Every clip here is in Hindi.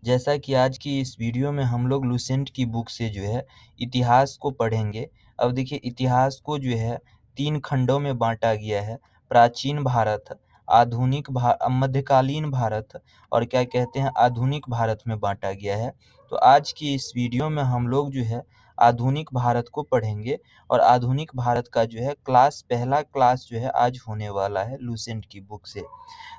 जैसा कि आज की इस वीडियो में हम लोग लुसेंट की बुक से जो है इतिहास को पढ़ेंगे। अब देखिए इतिहास को जो है 3 खंडों में बाँटा गया है। प्राचीन भारत, मध्यकालीन भारत और क्या कहते हैं आधुनिक भारत में बाँटा गया है। तो आज की इस वीडियो में हम लोग जो है आधुनिक भारत को पढ़ेंगे और आधुनिक भारत का जो है पहला क्लास जो है आज होने वाला है लुसेंट की बुक से।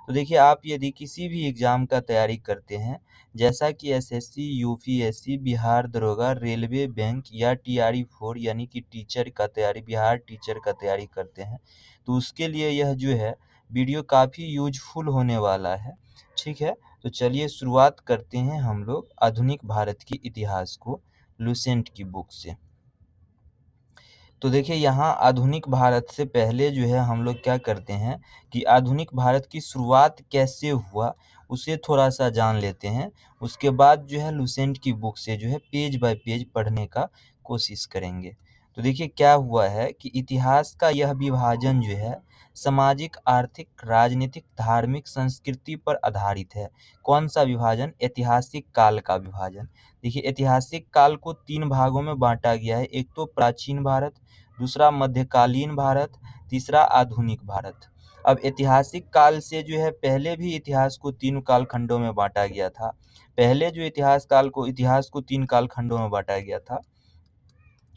तो देखिए आप यदि किसी भी एग्ज़ाम का तैयारी करते हैं, जैसा कि एसएससी, यूपीएससी, बिहार दरोगा, रेलवे, बैंक या टीआरई 4 यानी कि टीचर का तैयारी बिहार टीचर का तैयारी करते हैं, तो उसके लिए यह जो है वीडियो काफ़ी यूज़फुल होने वाला है, ठीक है? तो चलिए शुरुआत करते हैं हम लोग आधुनिक भारत के इतिहास को लुसेंट की बुक से। तो देखिए यहाँ आधुनिक भारत से पहले जो है हम लोग क्या करते हैं कि आधुनिक भारत की शुरुआत कैसे हुआ उसे थोड़ा-सा जान लेते हैं। उसके बाद जो है लुसेंट की बुक से जो है पेज बाय पेज पढ़ने का कोशिश करेंगे। तो देखिए क्या हुआ है कि इतिहास का यह विभाजन जो है सामाजिक, आर्थिक, राजनीतिक, धार्मिक, संस्कृति पर आधारित है। कौन-सा विभाजन? ऐतिहासिक काल का विभाजन। देखिए ऐतिहासिक काल को 3 भागों में बाँटा गया है। एक तो प्राचीन भारत, दूसरा मध्यकालीन भारत, तीसरा आधुनिक भारत। अब ऐतिहासिक काल से जो है पहले भी इतिहास को 3 कालखंडों में बाँटा गया था। पहले जो इतिहास को 3 कालखंडों में बाँटा गया था,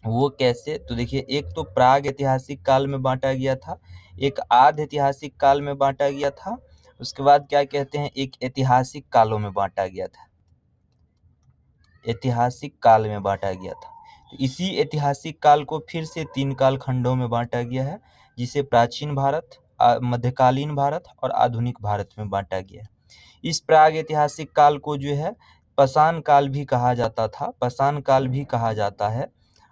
वो कैसे? तो देखिए एक तो प्राग ऐतिहासिक काल में बाँटा गया था, एक आधे ऐतिहासिक काल में बाँटा गया था, उसके बाद क्या कहते हैं एक ऐतिहासिक कालों में बाँटा गया था। ऐतिहासिक काल में बाँटा गया था। तो इसी ऐतिहासिक काल को फिर से 3 कालखंडों में बाँटा गया है, जिसे प्राचीन भारत, मध्यकालीन भारत और आधुनिक भारत में बाँटा गया है। इस प्राग ऐतिहासिक काल को जो है पाषाण काल भी कहा जाता था, पाषाण काल भी कहा जाता है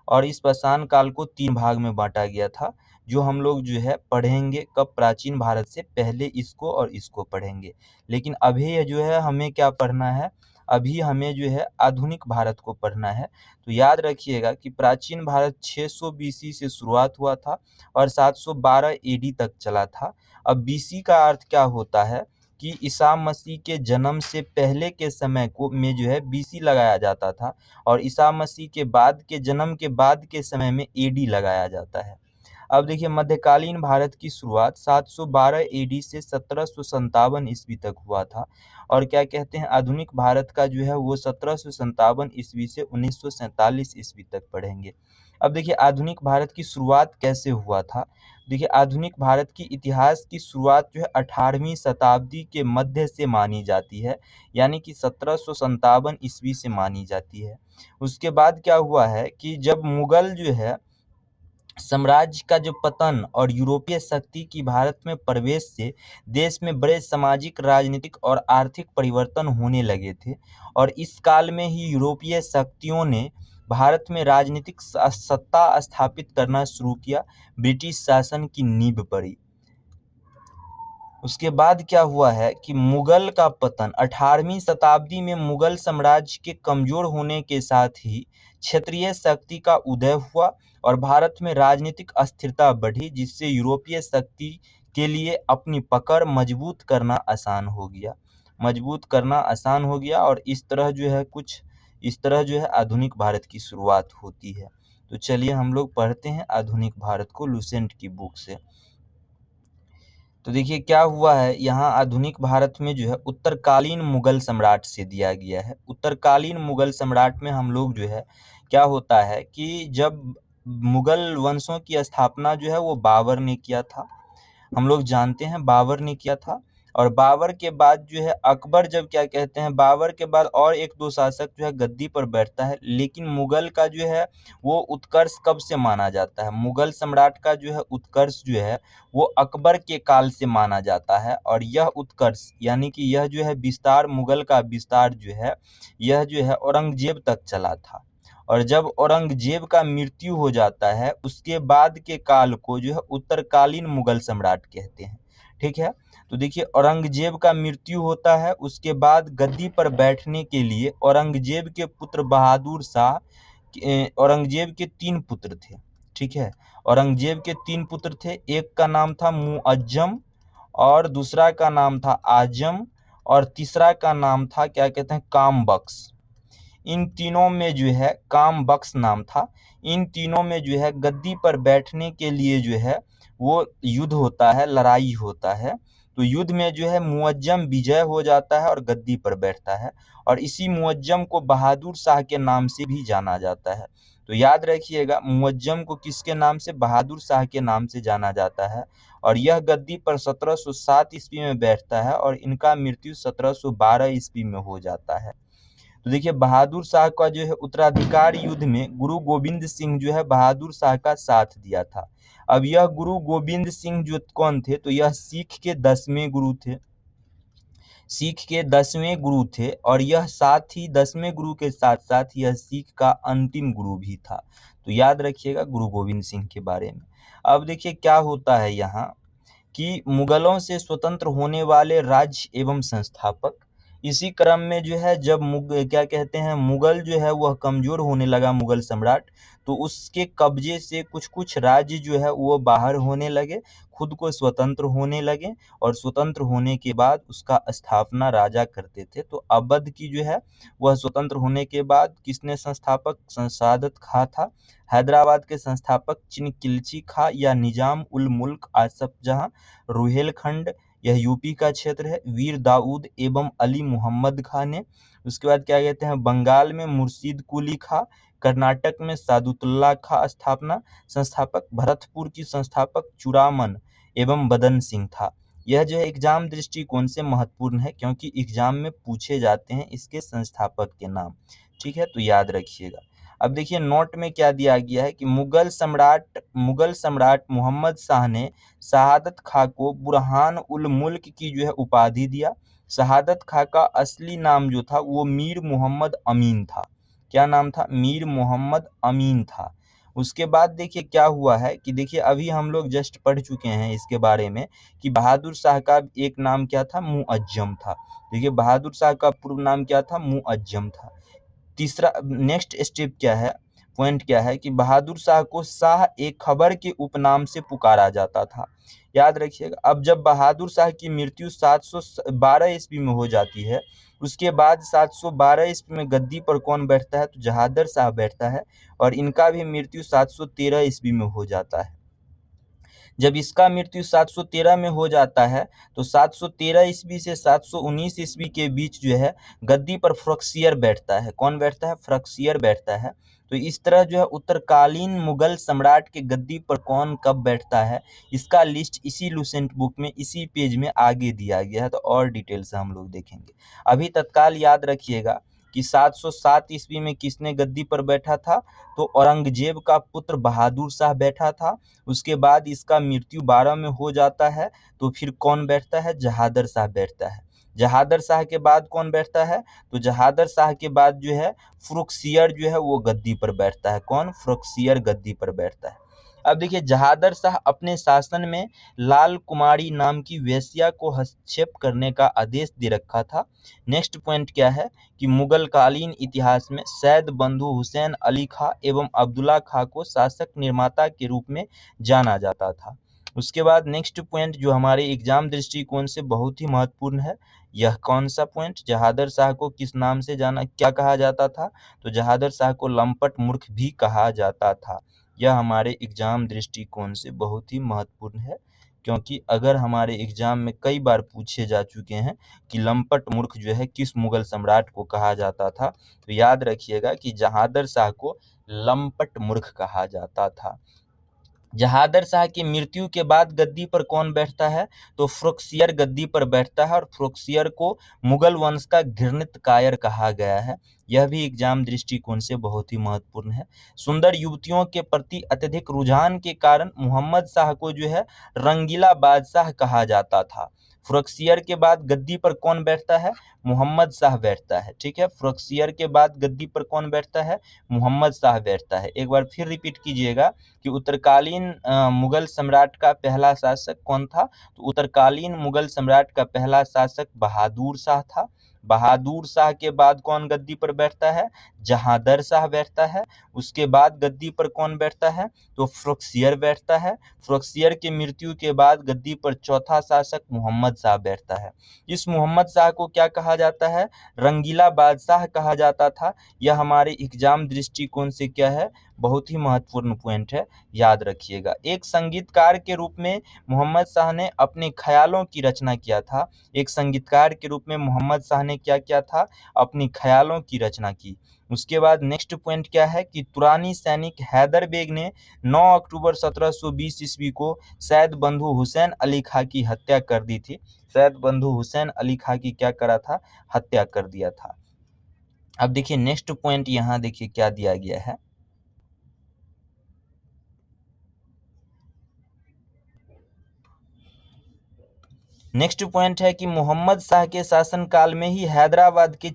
और इस पाषाण काल को 3 भाग में बाँटा गया था, जो हम लोग जो है पढ़ेंगे कब प्राचीन भारत से पहले इसको और इसको पढ़ेंगे। लेकिन अभी ये जो है हमें क्या पढ़ना है? अभी हमें जो है आधुनिक भारत को पढ़ना है। तो याद रखिएगा कि प्राचीन भारत 600 बीसी से शुरुआत हुआ था और 712 एडी तक चला था। अब बीसी का अर्थ क्या होता है कि ईसा मसीह के जन्म से पहले के समय को में जो है बीसी लगाया जाता था और ईसा मसीह के बाद के जन्म के बाद के समय में एडी लगाया जाता है। अब देखिए मध्यकालीन भारत की शुरुआत 712 एडी से 1757 ईस्वी तक हुआ था और क्या कहते हैं आधुनिक भारत का जो है वो 1757 ईस्वी से 1947 ईस्वी तक पढ़ेंगे। अब देखिए आधुनिक भारत की शुरुआत कैसे हुआ था? देखिए आधुनिक भारत की इतिहास की शुरुआत जो है 18वीं शताब्दी के मध्य से मानी जाती है, यानी कि 1757 ईस्वी से मानी जाती है। उसके बाद क्या हुआ है कि जब मुगल जो है साम्राज्य का जो पतन और यूरोपीय शक्ति की भारत में प्रवेश से देश में बड़े सामाजिक, राजनीतिक और आर्थिक परिवर्तन होने लगे थे और इस काल में ही यूरोपीय शक्तियों ने भारत में राजनीतिक सत्ता स्थापित करना शुरू किया, ब्रिटिश शासन की नींव पड़ी। उसके बाद क्या हुआ है कि मुगल का पतन 18वीं शताब्दी में मुगल साम्राज्य के कमजोर होने के साथ ही क्षेत्रीय शक्ति का उदय हुआ और भारत में राजनीतिक अस्थिरता बढ़ी, जिससे यूरोपीय शक्ति के लिए अपनी पकड़ मजबूत करना आसान हो गया और इस तरह जो है आधुनिक भारत की शुरुआत होती है। तो चलिए हम लोग पढ़ते हैं आधुनिक भारत को लुसेंट की बुक से। तो देखिए क्या हुआ है यहाँ आधुनिक भारत में जो है उत्तरकालीन मुगल सम्राट से दिया गया है। उत्तरकालीन मुगल सम्राट में हम लोग जो है क्या होता है कि जब मुगल वंशों की स्थापना जो है वो बाबर ने किया था, हम लोग जानते हैं बाबर ने किया था और बाबर के बाद जो है अकबर जब क्या कहते हैं बाबर के बाद और एक दो शासक जो है गद्दी पर बैठता है, लेकिन मुगल का जो है वो उत्कर्ष कब से माना जाता है? मुगल सम्राट का जो है उत्कर्ष जो है वो अकबर के काल से माना जाता है और यह उत्कर्ष यानी कि यह जो है विस्तार मुगल का विस्तार जो है यह जो है औरंगजेब तक चला था और जब औरंगजेब का मृत्यु हो जाता है उसके बाद के काल को जो है उत्तरकालीन मुगल सम्राट कहते हैं, ठीक है? तो देखिए औरंगजेब का मृत्यु होता है, उसके बाद गद्दी पर बैठने के लिए औरंगजेब के पुत्र बहादुर शाह औरंगजेब के 3 पुत्र थे, ठीक है? औरंगजेब के 3 पुत्र थे, एक का नाम था मुअज्जम और दूसरा का नाम था आजम और तीसरा का नाम था क्या कहते हैं, कामबख्श। इन तीनों में जो है कामबख्श नाम था। इन तीनों में जो है गद्दी पर बैठने के लिए जो है वो युद्ध होता है, लड़ाई होता है। तो युद्ध में जो है मुअज्जम विजय हो जाता है और गद्दी पर बैठता है, और इसी मुअज्जम को बहादुर शाह के नाम से भी जाना जाता है। तो याद रखिएगा, मुअज्जम को किसके नाम से, बहादुर शाह के नाम से जाना जाता है। और यह गद्दी पर 1707 ईस्वी में बैठता है और इनका मृत्यु 1712 ईस्वी में हो जाता है। तो देखिए, बहादुर शाह का जो है उत्तराधिकार युद्ध में गुरु गोविंद सिंह जो है बहादुर शाह का साथ दिया था। अब यह गुरु गोविंद सिंह जो कौन थे, तो यह सिख के 10वें गुरु थे। सिख के 10वें गुरु थे, और यह साथ ही 10वें गुरु के साथ साथ यह सिख का अंतिम गुरु भी था। तो याद रखिएगा गुरु गोविंद सिंह के बारे में। अब देखिए क्या होता है यहाँ कि मुगलों से स्वतंत्र होने वाले राज्य एवं संस्थापक। इसी क्रम में जो है जब क्या कहते हैं, मुगल जो है वह कमजोर होने लगा, मुगल सम्राट, तो उसके कब्जे से कुछ कुछ राज्य जो है वो बाहर होने लगे, खुद को स्वतंत्र होने लगे। और स्वतंत्र होने के बाद उसका स्थापना राजा करते थे। तो अवध की जो है वह स्वतंत्र होने के बाद किसने संस्थापक, सादत खां था। हैदराबाद के संस्थापक चिनकिल्ची खां या निजाम उल मुल्क आसफ जहां। रुहेलखंड, यह यूपी का क्षेत्र है, वीर दाऊद एवं अली मोहम्मद खां ने। उसके बाद क्या कहते हैं, बंगाल में मुर्शीद कुली खां। कर्नाटक में सादुतुल्ला खां संस्थापक। भरतपुर की संस्थापक चूड़ामन एवं बदन सिंह था। यह जो है एग्जाम दृष्टिकोण से महत्वपूर्ण है, क्योंकि एग्जाम में पूछे जाते हैं इसके संस्थापक के नाम। ठीक है, तो याद रखिएगा। अब देखिए नोट में क्या दिया गया है कि मुगल सम्राट मोहम्मद शाह ने शहादत खां को बुरहान उल मुल्क की जो है उपाधि दिया। शहादत खां का असली नाम जो था वो मीर मोहम्मद अमीन था। क्या नाम था, मीर मोहम्मद अमीन था। उसके बाद देखिए क्या हुआ है कि देखिए अभी हम लोग जस्ट पढ़ चुके हैं इसके बारे में कि बहादुर शाह का एक नाम क्या था, मुअज्जम था। देखिए बहादुर शाह का पूर्व नाम क्या था, मुअज्जम था। तीसरा नेक्स्ट स्टेप क्या है, पॉइंट क्या है कि बहादुर शाह को शाह एक खबर के उपनाम से पुकारा जाता था। याद रखिएगा। अब जब बहादुर शाह की मृत्यु 712 ईस्वी में हो जाती है, उसके बाद 712 ईस्वी में गद्दी पर कौन बैठता है, तो जहादर शाह बैठता है, और इनका भी मृत्यु 713 ईस्वी में हो जाता है। जब इसका मृत्यु 713 में हो जाता है, तो 713 ईस्वी से 719 ईस्वी के बीच जो है गद्दी पर फ्रक्सियर बैठता है। कौन बैठता है, फ्रक्सियर बैठता है। तो इस तरह जो है उत्तरकालीन मुगल सम्राट के गद्दी पर कौन कब बैठता है, इसका लिस्ट इसी लुसेंट बुक में इसी पेज में आगे दिया गया है। तो और डिटेल से हम लोग देखेंगे। अभी तत्काल याद रखिएगा कि 707 ईस्वी में किसने गद्दी पर बैठा था, तो औरंगजेब का पुत्र बहादुर शाह बैठा था। उसके बाद इसका मृत्यु 12 में हो जाता है, तो फिर कौन बैठता है, जहादर शाह बैठता है। जहादर शाह के बाद कौन बैठता है, तो जहादर शाह के बाद जो है फ्रुखसियर जो है वो गद्दी पर बैठता है। कौन, फ्रुखसियर गद्दी पर बैठता है। अब देखिए जहादर शाह अपने शासन में लाल कुमारी नाम की वेश्या को हस्तक्षेप करने का आदेश दे रखा था। नेक्स्ट पॉइंट क्या है कि मुगल कालीन इतिहास में सैयद बंधु हुसैन अली खां एवं अब्दुल्ला खां को शासक निर्माता के रूप में जाना जाता था। उसके बाद नेक्स्ट पॉइंट जो हमारे एग्जाम दृष्टिकोण से बहुत ही महत्वपूर्ण है, यह कौन सा पॉइंट, जहादर शाह को किस नाम से क्या कहा जाता था, तो जहादर शाह को लंपट मूर्ख भी कहा जाता था। यह हमारे एग्जाम दृष्टिकोण से बहुत ही महत्वपूर्ण है, क्योंकि अगर हमारे एग्जाम में कई बार पूछे जा चुके हैं कि लंपट मूर्ख जो है किस मुगल सम्राट को कहा जाता था, तो याद रखिएगा कि जहादर शाह को लंपट मूर्ख कहा जाता था। जहादर शाह की मृत्यु के बाद गद्दी पर कौन बैठता है, तो फ्रुखसियर गद्दी पर बैठता है, और फ्रुखसियर को मुगल वंश का घृणित कायर कहा गया है। यह भी एग्जाम दृष्टिकोण से बहुत ही महत्वपूर्ण है। सुंदर युवतियों के प्रति अत्यधिक रुझान के कारण मोहम्मद शाह को जो है रंगीला बादशाह कहा जाता था। फ्रुखसियर के बाद गद्दी पर कौन बैठता है, मोहम्मद शाह बैठता है। ठीक है, फ्रुखसियर के बाद गद्दी पर कौन बैठता है, मोहम्मद शाह बैठता है। एक बार फिर रिपीट कीजिएगा कि उत्तरकालीन मुगल सम्राट का पहला शासक कौन था, तो उत्तरकालीन मुगल सम्राट का पहला शासक बहादुर शाह था। बहादुर शाह के बाद कौन गद्दी पर बैठता है? जहांदर शाह बैठता है। उसके बाद गद्दी पर कौन बैठता है? तो फ़रुखसियर बैठता है। फ़रुखसियर की मृत्यु के बाद गद्दी पर चौथा शासक मोहम्मद शाह बैठता है। इस मोहम्मद शाह को क्या कहा जाता है? रंगीला बादशाह कहा जाता था। यह हमारे एग्जाम दृष्टिकोण से क्या है? बहुत ही महत्वपूर्ण पॉइंट है, याद रखिएगा। एक संगीतकार के रूप में मोहम्मद शाह ने अपने ख्यालों की रचना किया था। एक संगीतकार के रूप में मोहम्मद शाह ने क्या किया था? अपनी ख्यालों की रचना की। उसके बाद नेक्स्ट पॉइंट क्या है कि तुरानी सैनिक हैदर बेग ने 9 अक्टूबर 1720 ईस्वी को सैयद बंधु हुसैन अली खां की हत्या कर दी थी। सैयद बंधु हुसैन अली खां की क्या करा था? हत्या कर दिया था। अब देखिए नेक्स्ट पॉइंट यहाँ देखिए क्या दिया गया है। नेक्स्ट पॉइंट है कि मोहम्मद शाह के शासनकाल में ही हैदराबाद के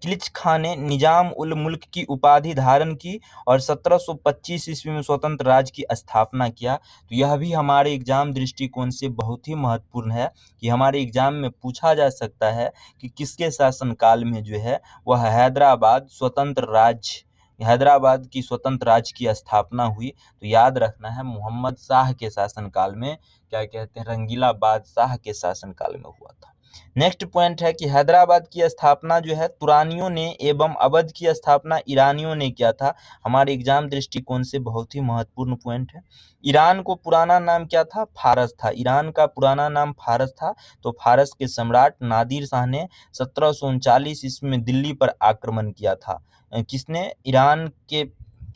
किलिच खां ने निजाम उल मुल्क की उपाधि धारण की और 1725 ईस्वी में स्वतंत्र राज्य की स्थापना किया। तो यह भी हमारे एग्जाम दृष्टिकोण से बहुत ही महत्वपूर्ण है कि हमारे एग्जाम में पूछा जा सकता है कि किसके शासनकाल में जो है वह हैदराबाद की स्वतंत्र राज्य की स्थापना हुई। तो याद रखना है मोहम्मद शाह के शासनकाल में, क्या कहते हैं, रंगीला बादशाह के शासनकाल में हुआ था। नेक्स्ट पॉइंट है कि हैदराबाद की स्थापना जो है तुरानियों ने एवं अवध की स्थापना ईरानियों ने किया था। हमारे एग्जाम दृष्टिकोण से बहुत ही महत्वपूर्ण पॉइंट है। ईरान को पुराना नाम क्या था? फारस था। ईरान का पुराना नाम फारस था। तो फारस के सम्राट नादिर शाह ने 1739 ईस्वी में दिल्ली पर आक्रमण किया था। किसने? ईरान के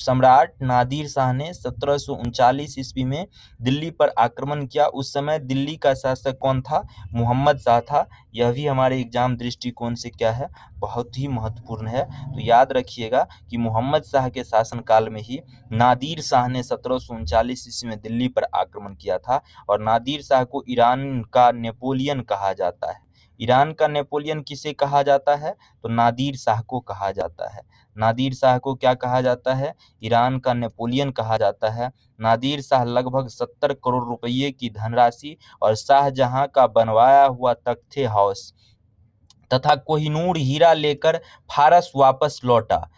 सम्राट नादिर शाह ने 1739 ईस्वी में दिल्ली पर आक्रमण किया। उस समय दिल्ली का शासक कौन था? मोहम्मद शाह था। यह भी हमारे एग्जाम दृष्टिकोण से क्या है? बहुत ही महत्वपूर्ण है। तो याद रखिएगा कि मोहम्मद शाह के शासनकाल में ही नादिर शाह ने 1739 ईस्वी में दिल्ली पर आक्रमण किया था। और नादिर शाह को ईरान का नेपोलियन कहा जाता है। ईरान का नेपोलियन किसे कहा जाता है? तो नादिर शाह को कहा जाता है। नादिर शाह को क्या कहा जाता है? ईरान का नेपोलियन कहा जाता है। नादिर शाह लगभग 70 करोड़ रुपये की धनराशि और शाहजहां का बनवाया हुआ तख्ते हाउस तथा कोहिनूर हीरा लेकर फारस वापस लौटा।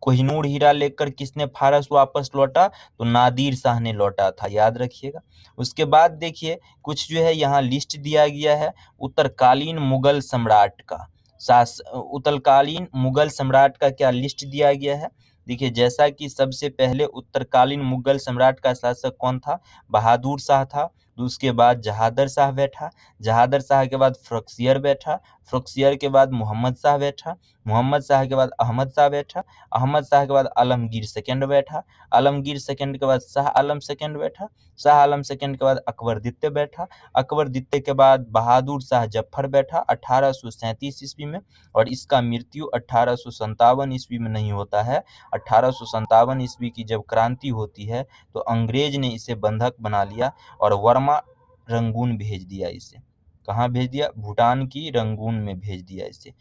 कोहिनूर हीरा लेकर किसने फारस वापस लौटा? तो नादिर शाह ने लौटा था, याद रखिएगा। उसके बाद देखिए कुछ जो है यहाँ लिस्ट दिया गया है उत्तरकालीन मुगल सम्राट का। उत्तरकालीन मुगल सम्राट का क्या लिस्ट दिया गया है? देखिए जैसा कि सबसे पहले उत्तरकालीन मुगल सम्राट का शासक कौन था? बहादुर शाह था। उसके बाद जहादर शाह बैठा। जहादर शाह के बाद फ़रुखसियर बैठा। फ़रुखसियर के बाद मोहम्मद शाह बैठा। मोहम्मद शाह के बाद अहमद शाह बैठा। अहमद शाह के बाद आलमगीर सेकंड बैठा। आलमगीर सेकंड के बाद शाह आलम सेकंड बैठा। शाह आलम सेकंड के बाद अकबर द्वितीय बैठा। अकबर द्वितीय के बाद बहादुर शाह जफर बैठा 1837 ईस्वी में। और इसका मृत्यु 1857 ईस्वी में नहीं होता है। 1857 ईस्वी की जब क्रांति होती है तो अंग्रेज ने इसे बंधक बना लिया और वर्मा रंगून भेज दिया इसे। कहाँ भेज दिया? भूटान की रंगून में भेज दिया इसे।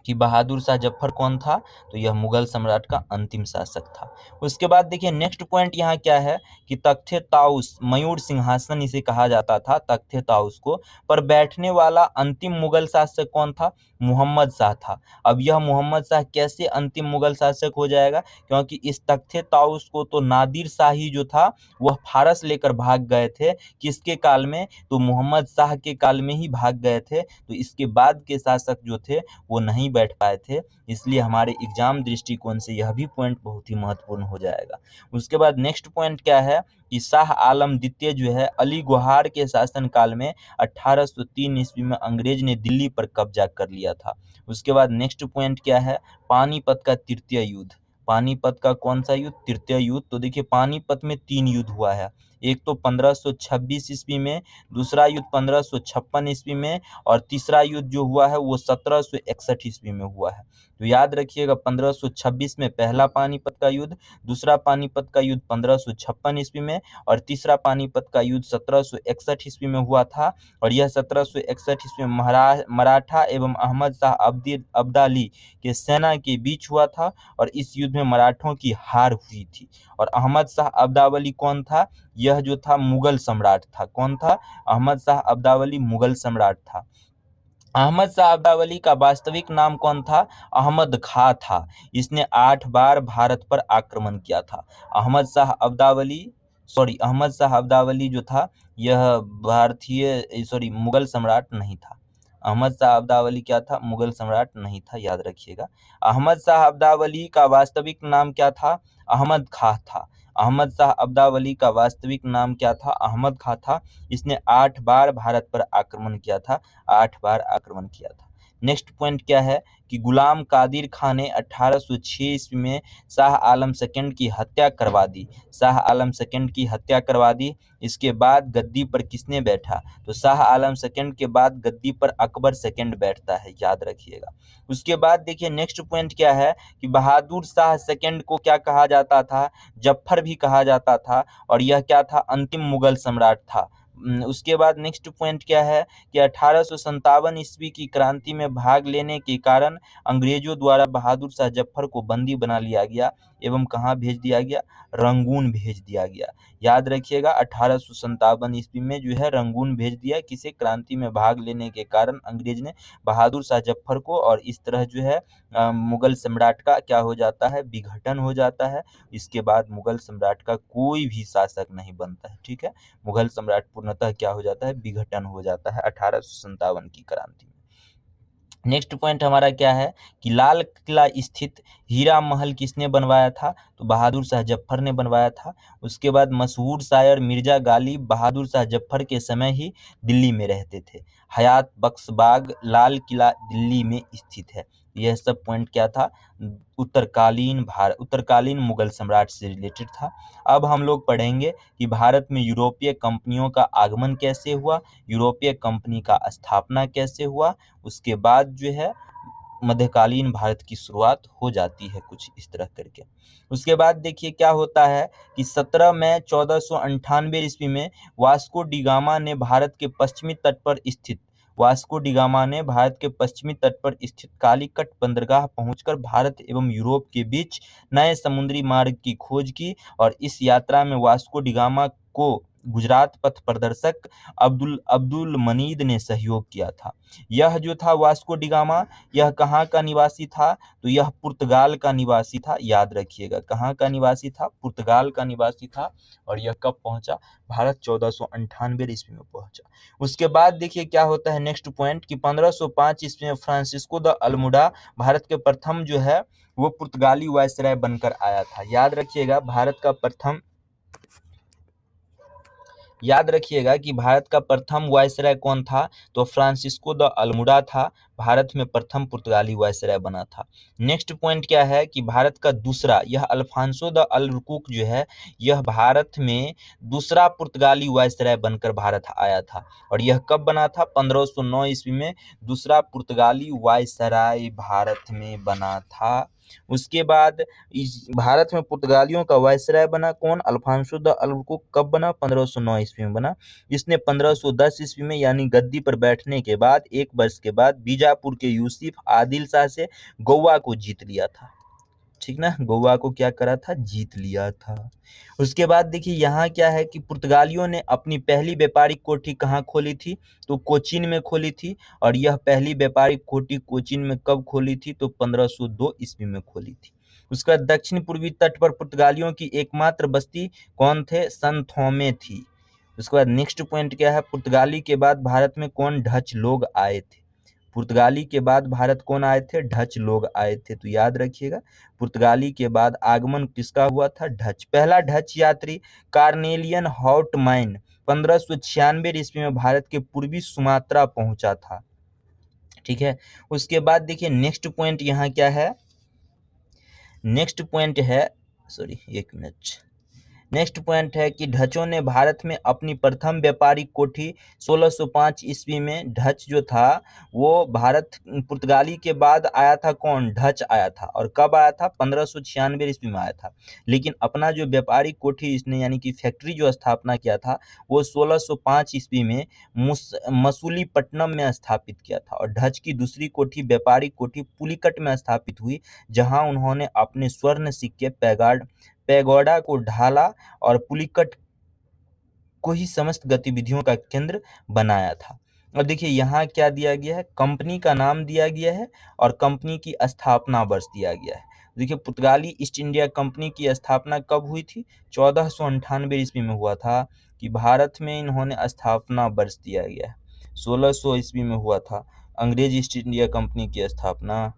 कि बहादुर शाह जफर कौन था? तो यह मुगल सम्राट का अंतिम शासक था। उसके बाद देखिए नेक्स्ट पॉइंट यहाँ क्या है कि तख्ते ताउस, मयूर सिंहासन इसे कहा जाता था, तख्ते ताउस को, पर बैठने वाला अंतिम मुगल शासक कौन था? मोहम्मद शाह था। अब यह मोहम्मद शाह कैसे अंतिम मुगल शासक हो जाएगा? क्योंकि इस तख्ते ताउस को तो नादिर शाह ही जो था वह फारस लेकर भाग गए थे। किसके काल में? तो मोहम्मद शाह के काल में ही भाग गए थे। तो इसके बाद के शासक जो थे वो नहीं बैठ पाए थे। इसलिए हमारे एग्जाम दृष्टिकोण से यह भी पॉइंट बहुत ही महत्वपूर्ण हो जाएगा। उसके बाद नेक्स्ट पॉइंट क्या है कि शाह आलम द्वितीय जो है अली गुहार के शासनकाल में 1803 ईस्वी में अंग्रेज ने दिल्ली पर कब्जा कर लिया था। उसके बाद नेक्स्ट पॉइंट क्या है? पानीपत का तृतीय युद्ध। पानीपत का कौन सा युद्ध? तृतीय युद्ध। तो देखिए पानीपत में 3 युद्ध हुआ है। एक तो 1526 ईस्वी में, दूसरा युद्ध 1556 ईस्वी में और तीसरा युद्ध जो हुआ है वो 1761 ईस्वी में हुआ है। तो याद रखिएगा 1526 में पहला पानीपत का युद्ध, दूसरा पानीपत का युद्ध 1556 ईस्वी में और तीसरा पानीपत का युद्ध 1761 ईस्वी में हुआ था। और यह 1761 ईस्वी में मराठा एवं अहमद शाह अब्दाली के सेना के बीच हुआ था और इस युद्ध में मराठों की हार हुई थी। और अहमद शाह अब्दाली कौन था? यह जो था मुगल सम्राट था। कौन था? अहमद शाह अब्दावली मुगल सम्राट था। अहमद शाह अब्दावली का वास्तविक नाम कौन था? अहमद खां था। इसने 8 बार भारत पर आक्रमण किया था। अहमद शाह अब्दावली अहमद शाह अब्दावली जो था यह मुगल सम्राट नहीं था। अहमद शाह अब्दावली क्या था? मुगल सम्राट नहीं था, याद रखिएगा। अहमद शाह अब्दावली का वास्तविक नाम क्या था? अहमद खां था। अहमद शाह अब्दावली का वास्तविक नाम क्या था? अहमद खां था। इसने 8 बार भारत पर आक्रमण किया था। 8 बार आक्रमण किया था। नेक्स्ट पॉइंट क्या है कि गुलाम कादिर खान ने 1806 ईस्वी में शाह आलम सेकंड की हत्या करवा दी। शाह आलम सेकंड की हत्या करवा दी। इसके बाद गद्दी पर किसने बैठा? तो शाह आलम सेकंड के बाद गद्दी पर अकबर सेकंड बैठता है, याद रखिएगा। उसके बाद देखिए नेक्स्ट पॉइंट क्या है कि बहादुर शाह सेकंड को क्या कहा जाता था? जफर भी कहा जाता था, और यह क्या था? अंतिम मुगल सम्राट था। उसके बाद नेक्स्ट पॉइंट क्या है कि 1857 ईस्वी की क्रांति में भाग लेने के कारण अंग्रेजों द्वारा बहादुर शाह जफर को बंदी बना लिया गया एवं कहाँ भेज दिया गया? रंगून भेज दिया गया। याद रखिएगा 1857 ईस्वी में जो है रंगून भेज दिया, किसे? क्रांति में भाग लेने के कारण अंग्रेज ने बहादुर शाह जफर को, और इस तरह जो है मुगल सम्राट का क्या हो जाता है? विघटन हो जाता है। इसके बाद मुगल सम्राट का कोई भी शासक नहीं बनता है। ठीक है, मुगल सम्राट पूर्णतः क्या हो जाता है? विघटन हो जाता है 1857 की क्रांति में। नेक्स्ट पॉइंट हमारा क्या है कि लाल किला स्थित हीरा महल किसने बनवाया था? तो बहादुर शाह जफर ने बनवाया था। उसके बाद मशहूर शायर मिर्जा गालिब बहादुर शाह जफर के समय ही दिल्ली में रहते थे। हयात बख्श बाग लाल किला दिल्ली में स्थित है। यह सब पॉइंट क्या था? उत्तरकालीन मुगल सम्राट से रिलेटेड था। अब हम लोग पढ़ेंगे कि भारत में यूरोपीय कंपनियों का आगमन कैसे हुआ, यूरोपीय कंपनी का स्थापना कैसे हुआ। उसके बाद जो है मध्यकालीन भारत की शुरुआत हो जाती है, कुछ इस तरह करके। उसके बाद देखिए क्या होता है कि 17 मई 1498 ईस्वी में वास्को डी गामा ने भारत के पश्चिमी तट पर स्थित कालीकट बंदरगाह पहुंचकर भारत एवं यूरोप के बीच नए समुद्री मार्ग की खोज की, और इस यात्रा में वास्को डी गामा को गुजरात पथ प्रदर्शक अब्दुल मनीद ने सहयोग किया था। यह जो था वास्को डी गामा, यह कहाँ का निवासी था? तो यह पुर्तगाल का निवासी था। याद रखिएगा, कहाँ का निवासी था? पुर्तगाल का निवासी था। और यह कब पहुंचा? भारत 1498 ईस्वी में पहुंचा। उसके बाद देखिए क्या होता है नेक्स्ट पॉइंट कि 1505 ईस्वी में फ्रांसिस्को द अल्मुडा भारत के प्रथम जो है वो पुर्तगाली वायसराय बनकर आया था। याद रखिएगा कि भारत का प्रथम वायसराय कौन था? तो फ्रांसिस्को द अल्मुडा था। भारत में प्रथम पुर्तगाली वायसराय बना था। नेक्स्ट पॉइंट क्या है कि भारत का दूसरा, यह अल्फांसो द अल-रुकूक जो है यह भारत में दूसरा पुर्तगाली वायसराय बनकर भारत आया था। और यह कब बना था? 1509 ईस्वी में दूसरा पुर्तगाली वायसराय भारत में बना था। उसके बाद इस भारत में पुर्तगालियों का वायसराय बना कौन? अल्फांसो द अल-रुकूक। कब बना? 1509 ईस्वी में बना। इसने 1510 ईस्वी में यानी गद्दी पर बैठने के बाद 1 वर्ष के बाद बीजापुर के यूसुफ आदिल शाह से गोवा को जीत लिया था। ठीक ना, गोवा को क्या करा था? जीत लिया था। उसके बाद देखिए यहाँ क्या है कि पुर्तगालियों ने अपनी पहली व्यापारिक कोठी कहाँ खोली थी? तो कोचीन में खोली थी। और यह पहली व्यापारिक कोठी कोचीन में कब खोली थी? तो 1502 ईस्वी में खोली थी। उसके बाद दक्षिण पूर्वी तट पर पुर्तगालियों की एकमात्र बस्ती कौन थे? सन थोमे थी। उसके बाद नेक्स्ट पॉइंट क्या है? पुर्तगाली के बाद भारत में कौन? डच लोग आए थे। पुर्तगाली के बाद भारत कौन आए थे? डच लोग आए थे। तो याद रखिएगा पुर्तगाली के बाद आगमन किसका हुआ था? डच। पहला डच यात्री कार्नेलियन हॉटमाइन 1596 ईस्वी में भारत के पूर्वी सुमात्रा पहुंचा था। ठीक है, उसके बाद देखिए नेक्स्ट पॉइंट यहाँ क्या है? नेक्स्ट पॉइंट है नेक्स्ट पॉइंट है कि डचों ने भारत में अपनी प्रथम व्यापारिक कोठी 1605 ईस्वी में। डच जो था वो भारत पुर्तगाली के बाद आया था कौन? डच आया था। और कब आया था? 1596 ईस्वी में आया था। लेकिन अपना जो व्यापारिक कोठी इसने यानी कि फैक्ट्री जो स्थापना किया था वो 1605 ईस्वी में मसूलीपट्टनम में स्थापित किया था। और डच की दूसरी कोठी व्यापारिक कोठी पुलिकट में स्थापित हुई, जहां उन्होंने अपने स्वर्ण सिक्के पैगोडा को ढाला और पुलिकट को ही समस्त गतिविधियों का केंद्र बनाया था। और देखिए यहाँ क्या दिया गया है, कंपनी का नाम दिया गया है और कंपनी की स्थापना वर्ष दिया गया है। देखिए पुर्तगाली ईस्ट इंडिया कंपनी की स्थापना कब हुई थी, 1498 ईस्वी में हुआ था कि भारत में इन्होंने स्थापना वर्ष दिया गया है। 1600 ईस्वी में हुआ था अंग्रेज ईस्ट इंडिया कंपनी की स्थापना।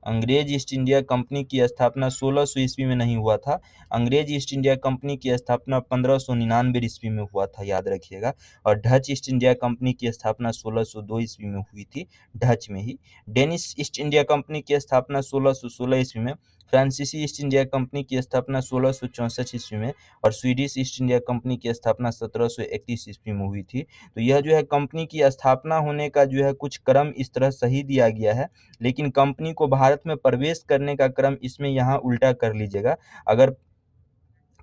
अंग्रेज ईस्ट इंडिया कंपनी की स्थापना 1600 ईस्वी में नहीं हुआ था। अंग्रेज ईस्ट इंडिया कंपनी की स्थापना 1599 ईस्वी में हुआ था, याद रखिएगा। और डच ईस्ट इंडिया कंपनी की स्थापना 1602 ईस्वी में हुई थी, डच में ही। डेनिश ईस्ट इंडिया कंपनी की स्थापना 1616 ईस्वी में। फ्रांसीसी ईस्ट इंडिया कंपनी की स्थापना 1664 ईस्वी में। और स्वीडिश ईस्ट इंडिया कंपनी की स्थापना 1731 ईस्वी में हुई थी। तो यह जो है कंपनी की स्थापना होने का जो है कुछ क्रम इस तरह सही दिया गया है, लेकिन कंपनी को भारत में प्रवेश करने का क्रम इसमें यहाँ उल्टा कर लीजिएगा। अगर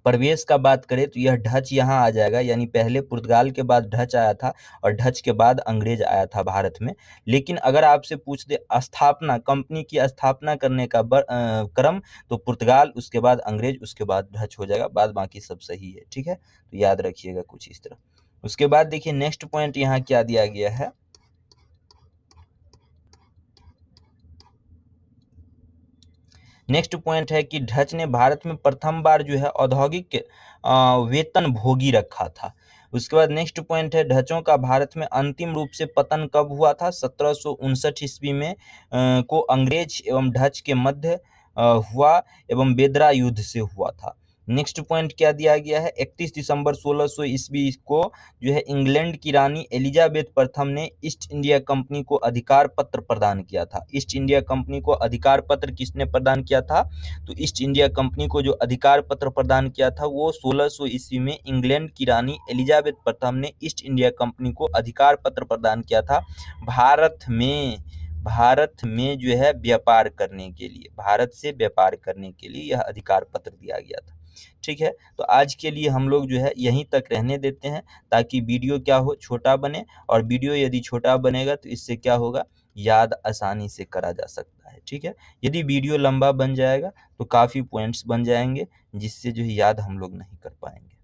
प्रवेश का बात करें तो यह डच यहाँ आ जाएगा, यानी पहले पुर्तगाल के बाद डच आया था और डच के बाद अंग्रेज आया था भारत में। लेकिन अगर आपसे पूछ दे स्थापना, कंपनी की स्थापना करने का क्रम, तो पुर्तगाल, उसके बाद अंग्रेज, उसके बाद डच हो जाएगा, बाद बाकी सब सही है। ठीक है, तो याद रखिएगा कुछ इस तरह। उसके बाद देखिए नेक्स्ट पॉइंट यहाँ क्या दिया गया है, नेक्स्ट पॉइंट है कि डच ने भारत में प्रथम बार जो है औद्योगिक वेतन भोगी रखा था। उसके बाद नेक्स्ट पॉइंट है डचों का भारत में अंतिम रूप से पतन कब हुआ था, 1759 ईस्वी में को अंग्रेज एवं डच के मध्य हुआ एवं बेदरा युद्ध से हुआ था। नेक्स्ट पॉइंट क्या दिया गया है, 31 दिसंबर 1600 ईस्वी को जो है इंग्लैंड की रानी एलिजाबेथ प्रथम ने ईस्ट इंडिया कंपनी को अधिकार पत्र प्रदान किया था। ईस्ट इंडिया कंपनी को अधिकार पत्र किसने प्रदान किया था, तो ईस्ट इंडिया कंपनी को जो अधिकार पत्र प्रदान किया था वो 1600 ईस्वी में इंग्लैंड की रानी एलिजाबेथ प्रथम ने ईस्ट इंडिया कंपनी को अधिकार पत्र प्रदान किया था भारत में जो है व्यापार करने के लिए, भारत से व्यापार करने के लिए यह अधिकार पत्र दिया गया था। ठीक है, तो आज के लिए हम लोग जो है यहीं तक रहने देते हैं, ताकि वीडियो क्या हो, छोटा बने। और वीडियो यदि छोटा बनेगा तो इससे क्या होगा, याद आसानी से करा जा सकता है। ठीक है, यदि वीडियो लंबा बन जाएगा तो काफ़ी पॉइंट्स बन जाएंगे, जिससे जो है याद हम लोग नहीं कर पाएंगे।